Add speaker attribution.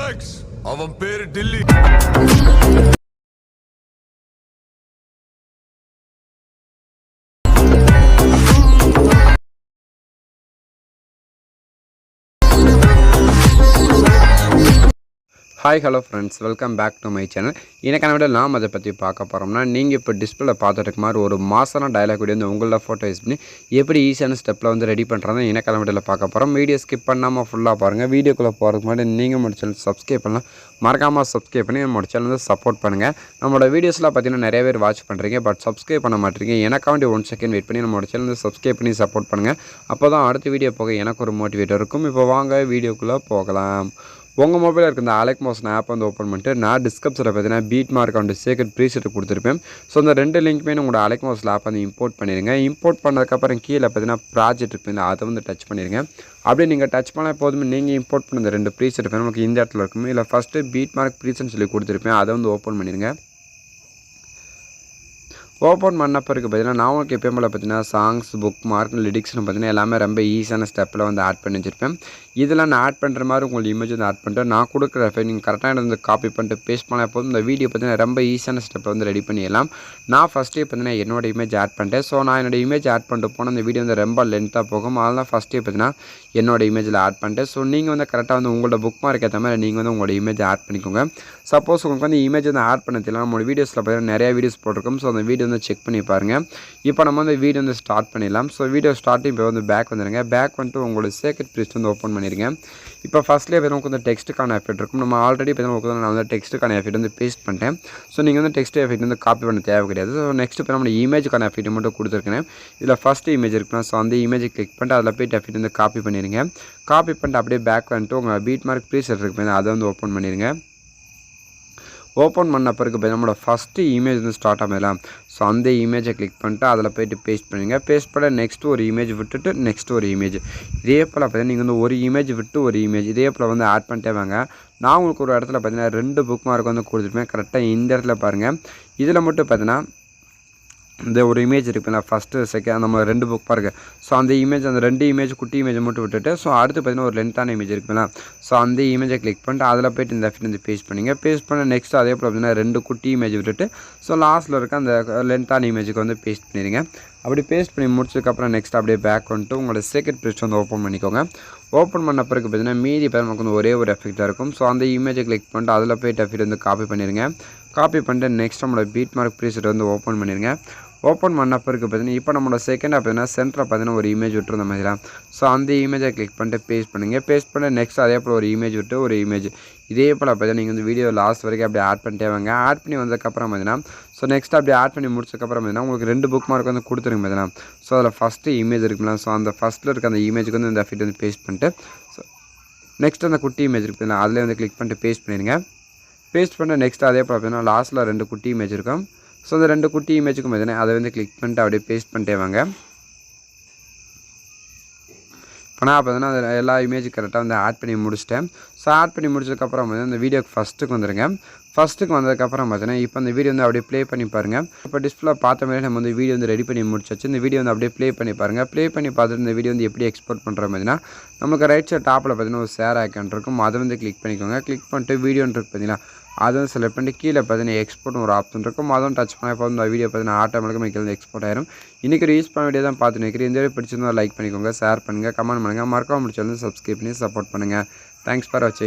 Speaker 1: Relax. அவன் பேரு Delhi.
Speaker 2: Hi hello friends, welcome back to my channel. எனக்கான விட நாம் அதை பற்றி பார்க்க போகிறோம்னா, நீங்கள் இப்போ டிஸ்பிளே பார்த்துட்டு மாதிரி ஒரு மாசான டைலாக் வீடியோ வந்து உங்களோட ஃபோட்டோ யூஸ் பண்ணி எப்படி ஈஸியான ஸ்டெப்பில் வந்து ரெடி பண்ணுறாங்க எனக்கான வீடியோவில் பார்க்க போகிறோம். வீடியோ ஸ்கிப் பண்ணாமல் ஃபுல்லாக பாருங்கள். வீடியோக்குள்ளே போகிறதுக்கு முன்னாடி நீங்கள் நம்மளோட சேனல் சப்ஸ்கிரைப் பண்ணலாம், மறக்காமல் சப்ஸ்கிரைப் பண்ணி நம்மளோட சேனல் வந்து சப்போர்ட் பண்ணுங்கள். நம்மளோட வீடியோஸ்லாம் பார்த்தீங்கன்னா நிறைய பேர் வாட்ச் பண்ணுறீங்க, பட் சப்ஸ்கிரைப் பண்ண மாட்டேங்க. எனக்காண்டி 1 செகண்ட் வெயிட் பண்ணி நம்மளோட சேனல் வந்து சப்ஸ்கிரைப் பண்ணி சப்போர்ட் பண்ணுங்கள். அப்போ தான் அடுத்த வீடியோ போக எனக்கு ஒரு மோட்டிவேட் இருக்கும். இப்போ வாங்க வீடியோக்குள்ளே போகலாம். உங்கள் மொபைலில் இருக்க இந்த அலெக் மோஷன் ஆப் வந்து ஓப்பன் பண்ணிட்டு நான் டிஸ்கிரிப்ஷனில் பார்த்தீங்கன்னா beat mark and secret preset கொடுத்துருப்பேன். ஸோ அந்த 2 லிங்க்குமே உங்களோட அலெக் மோஷன் ஆப் வந்து இம்போர்ட் பண்ணிடுங்க. இம்போர்ட் பண்ணதுக்கப்புறம் கீழே பார்த்தீங்கன்னா ப்ராஜெக்ட் இருப்பீங்க, அதை வந்து டச் பண்ணிடுங்க. அப்படியே நீங்கள் டச் பண்ணால் போதுமே நீங்கள் இம்போர்ட் பண்ண இந்த 2 ப்ரீசெட் இருப்பேன் உங்களுக்கு இந்த இடத்துல இருக்குமே. இல்லை ஃபஸ்ட்டு பீட் மார்க் ப்ரீசெட்னு சொல்லி கொடுத்துருப்பேன், அதை வந்து ஓப்பன் பண்ணிடுங்க. ஓப்பன் பண்ண பிறகு பார்த்தீங்கன்னா நான் உங்களுக்கு எப்பயும் போல் பார்த்தீங்கன்னா சாங்ஸ், புக் மார்க், லிரிக்ஸ்னு பார்த்தீங்கன்னா எல்லாமே ரொம்ப ஈஸியான ஸ்டெப்பில் வந்து ஆட் பண்ணி வச்சுருப்பேன். இதெல்லாம் நான் ஆட் பண்ணுற மாதிரி உங்களுக்கு இமேஜ் வந்து ஆட் பண்ணிட்டு நான் கொடுக்குற நீங்கள் கரெக்டாக வந்து காப்பி பண்ணிட்டு பேஸ்ட் பண்ணால் போதும் இந்த வீடியோ பார்த்தீங்கன்னா ரொம்ப ஈஸியான ஸ்டெப்பில் வந்து ரெடி பண்ணிடலாம். நான் ஃபஸ்ட்டே பார்த்தீங்கன்னா என்னோடய இமேஜ் ஆட் பண்ணிட்டேன். ஸோ நான் என்னோடய இமேஜ் ஆட் பண்ணிட்டு போனால் இந்த வீடியோ வந்து ரொம்ப லென்த்தாக போகும். அதெல்லாம் ஃபஸ்ட்டே பார்த்தீங்கன்னா என்னோடய இமேஜில் ஆட் பண்ணிட்டேன். ஸோ நீங்கள் வந்து கரெக்டாக வந்து உங்களோட புக் மார்க் ஏற்ற மாதிரி நீங்கள் வந்து உங்களோட இமேஜ் ஆட் பண்ணிக்கோங்க. சப்போஸ் உங்களுக்கு வந்து இமேஜ் வந்து ஆட் பண்ண தெரியல, நம்மளோட வீடியோஸில் பார்த்தீங்கன்னா நிறைய வீடியோஸ் போட்டிருக்கோம். ஸோ அந்த வீடியோ வந்து செக் பண்ணி பாருங்கள். இப்போ நம்ம வந்து வீடியோ வந்து ஸ்டார்ட் பண்ணிடலாம். ஸோ வீடியோ ஸ்டார்டிங் இப்போ வந்து பேக் வந்துடுங்க. பேக் வந்துட்டு உங்களோட சீக்ரெட் ப்ரீசெட் வந்து ஓப்பன் பண்ணிடுங்க. இப்போ ஃபஸ்ட்லேயே பார்த்தீங்கன்னா வந்து டெக்ஸ்ட்டுக்கான எஃபெக்ட் இருக்கும். நம்ம ஆல்ரெடி பார்த்தீங்கன்னா நான் வந்து டெக்ஸ்ட்டுக்கான எஃபெக்ட் வந்து பேஸ்ட் பண்ணிட்டேன். ஸோ நீங்கள் வந்து டெக்ஸ்ட் எஃபெக்ட் வந்து காப்பி பண்ண தேவை கிடையாது. ஸோ நெக்ஸ்ட் இப்போ நம்ம இமேஜுக்கான எஃபெக்ட் மட்டும் கொடுத்துருக்கேன். இதில் ஃபஸ்ட்டு இமேஜ் இருக்குன்னா ஸோ அந்த இமேஜை கிளிக் பண்ணிட்டு அதில் போய்ட்டு எஃபெக்ட் வந்து காப்பி பண்ணிடுங்க. காப்பி பண்ணிட்டு அப்படியே பேக் வந்துட்டு உங்கள் பீட் மார்க் ப்ரீசெட் இருக்கு, அதை வந்து ஓப்பன் பண்ணிடுங்க. ஓப்பன் பண்ண பிறகு நம்மளோட ஃபஸ்ட்டு இமேஜ் வந்து ஸ்டார்ட் ஆகலாம். ஸோ அந்த இமேஜை கிளிக் பண்ணிட்டு அதில் போய்ட்டு பேஸ்ட் பண்ணுங்க. பேஸ்ட் பண்ண நெக்ஸ்ட்டு ஒரு இமேஜ் விட்டுட்டு நெக்ஸ்ட் ஒரு இமேஜ், இதே போல் பார்த்தீங்கன்னா நீங்கள் வந்து ஒரு இமேஜ் விட்டு ஒரு இமேஜ் இதே போல் வந்து ஆட் பண்ணிட்டே வாங்க. நான் உங்களுக்கு ஒரு இடத்துல பார்த்தீங்கன்னா 2 புக் மார்க் வந்து கொடுத்துருப்பேன். கரெக்டாக இந்த இடத்துல பாருங்கள். இதில் மட்டும் பார்த்தீங்கன்னா இந்த ஒரு இமேஜ் இருக்குல்ல, ஃபஸ்ட்டு செகண்ட் நம்ம 2 புக் பாருங்க. ஸோ அந்த இமேஜ் அந்த 2 இமேஜ் குட்டி இமேஜை மட்டும் விட்டுட்டு ஸோ அடுத்து பார்த்தீங்கன்னா ஒரு லென்த்தான இமேஜ் இருக்குல்ல, ஸோ அந்த இமேஜை கிளிக் பண்ணிட்டு அதில் போய்ட்டு இந்த எஃபெக்ட் வந்து பேஸ்ட் பண்ணிங்க. பேஸ்ட் பண்ண நெக்ஸ்ட் அதே போல் பார்த்தீங்கன்னா 2 குட்டி இமேஜ் விட்டுட்டு ஸோ லாஸ்ட்டில் இருக்க அந்த லென்த்தான இமேஜுக்கு வந்து பேஸ்ட் பண்ணிடுங்க. அப்படி பேஸ்ட் பண்ணி முடிச்சதுக்கப்புறம் நெக்ஸ்ட் அப்படியே பேக் வந்துட்டு உங்களோட சீக்ரெட் ப்ரீசெட் வந்து ஓப்பன் பண்ணிக்கோங்க. ஓப்பன் பண்ண பிறகு பார்த்தீங்கன்னா மீதி பேர் நமக்கு வந்து ஒரே ஒரு எஃபெக்டாக இருக்கும். ஸோ அந்த இமேஜை கிளிக் பண்ணிட்டு அதில் போய்ட்டு எஃபெக்ட் வந்து காப்பி பண்ணிடுங்க. காப்பி பண்ணிட்டு நெக்ஸ்ட் நம்மளோட பீட் மார்க் ப்ரீசெட் வந்து ஓப்பன் பண்ணிடுங்க. ஓப்பன் பண்ண பிறகு பார்த்தீங்கன்னா இப்போ நம்மளோட செகண்டாக பார்த்தீங்கன்னா சென்டரில் பார்த்தீங்கன்னா ஒரு இமேஜ் விட்டுருந்த மாதிரி தான். ஸோ அந்த இமேஜை கிளிக் பண்ணிட்டு பேஸ்ட் பண்ணுங்கள். பேஸ்ட் பண்ண நெக்ஸ்ட் அதே போல் ஒரு இமேஜ் விட்டு ஒரு இமேஜ் இதே போல் பார்த்தீங்கன்னா நீங்கள் வந்து வீடியோ லாஸ்ட் வரைக்கும் அப்படியே ஆட் பண்ணிட்டே வாங்க. ஆட் பண்ணி வந்ததுக்கப்புறம் பார்த்தீங்கன்னா ஸோ நெக்ஸ்ட் அப்படியே ஆட் பண்ணி முடிச்சதுக்கப்புறம் பார்த்தீங்கன்னா உங்களுக்கு 2 புக் மார்க் வந்து கொடுத்துருங்க பார்த்தீங்கன்னா. ஸோ அதில் ஃபஸ்ட்டு இமேஜ் இருக்குங்களா, ஸோ அந்த ஃபஸ்ட்டில் இருக்க அந்த இமேஜுக்கு வந்து இந்த எஃபெக்ட் வந்து பேஸ்ட் பண்ணிட்டு ஸோ நெக்ஸ்ட் அந்த குட்டி இமேஜ் இருக்குதுங்களா, அதிலே வந்து கிளிக் பண்ணிட்டு பேஸ்ட் பண்ணிடுங்க. பேஸ்ட் பண்ண நெக்ஸ்ட் அதே போல் பார்த்தீங்கன்னா லாஸ்ட்டில் 2 குட்டி இமேஜ் இருக்கும். ஸோ அந்த 2 குட்டி இமேஜுக்கும் பார்த்தீங்கன்னா அதை வந்து கிளிக் பண்ணிட்டு அப்படியே பேஸ்ட் பண்ணிட்டே வாங்க. இப்போ நான் பார்த்தீங்கன்னா அதில் எல்லா இமேஜும் கரெக்டாக வந்து ஆட் பண்ணி முடிச்சிட்டேன். ஸோ ஆட் பண்ணி முடிச்சதுக்கப்புறம் பார்த்தீங்கன்னா இந்த வீடியோக்கு ஃபஸ்ட்டுக்கு வந்துடுங்க. ஃபஸ்ட்டுக்கு வந்ததுக்கப்புறம் பார்த்தீங்கன்னா இப்போ இந்த வீடியோ வந்து அப்படியே ப்ளே பண்ணி பாருங்கள். இப்போ டிஸ்பிளே பார்த்த மாதிரி நம்ம வந்து வீடியோ வந்து ரெடி பண்ணி முடிச்சாச்சு. இந்த வீடியோ வந்து அப்படியே ப்ளே பண்ணி பாருங்கள். ப்ளே பண்ணி பார்த்துட்டு இந்த வீடியோ வந்து எப்படி எக்ஸ்போர்ட் பண்ணுற மாதிரினா நமக்கு ரைட் சைட் டாப்பில் பார்த்தீங்கன்னா ஒரு ஷேர் ஐக்கான் இருக்கும், அதை வந்து கிளிக் பண்ணிக்கோங்க. கிளிக் பண்ணிட்டு வீடியோன்னு இருக்குது பார்த்தீங்கன்னா அதை வந்து செலக்ட் பண்ணிட்டு கீழே பார்த்தீங்கன்னா எக்ஸ்போர்ட்னு ஒரு ஆப்ஷன் இருக்கும், அதுவும் டச் பண்ணால் இப்போ இந்த வீடியோ பார்த்தீங்கன்னா ஆட்டோமேட்டிக்காக கீழே எக்ஸ்போர்ட் ஆயிரும். இன்றைக்கி ஒரு யூஸ் பண்ண வீடியோ தான் பார்த்து நிற்கிறேன். இந்த வீடியோ பிடிச்சிருந்தா லைக் பண்ணிக்கோங்க, ஷேர் பண்ணுங்கள், கமெண்ட் பண்ணுங்கள், மறக்காம முடிச்சாலும் சப்ஸ்கிரைப் பண்ணி சப்போர்ட் பண்ணுங்கள். தேங்க்ஸ் ஃபார் வாட்சிங்.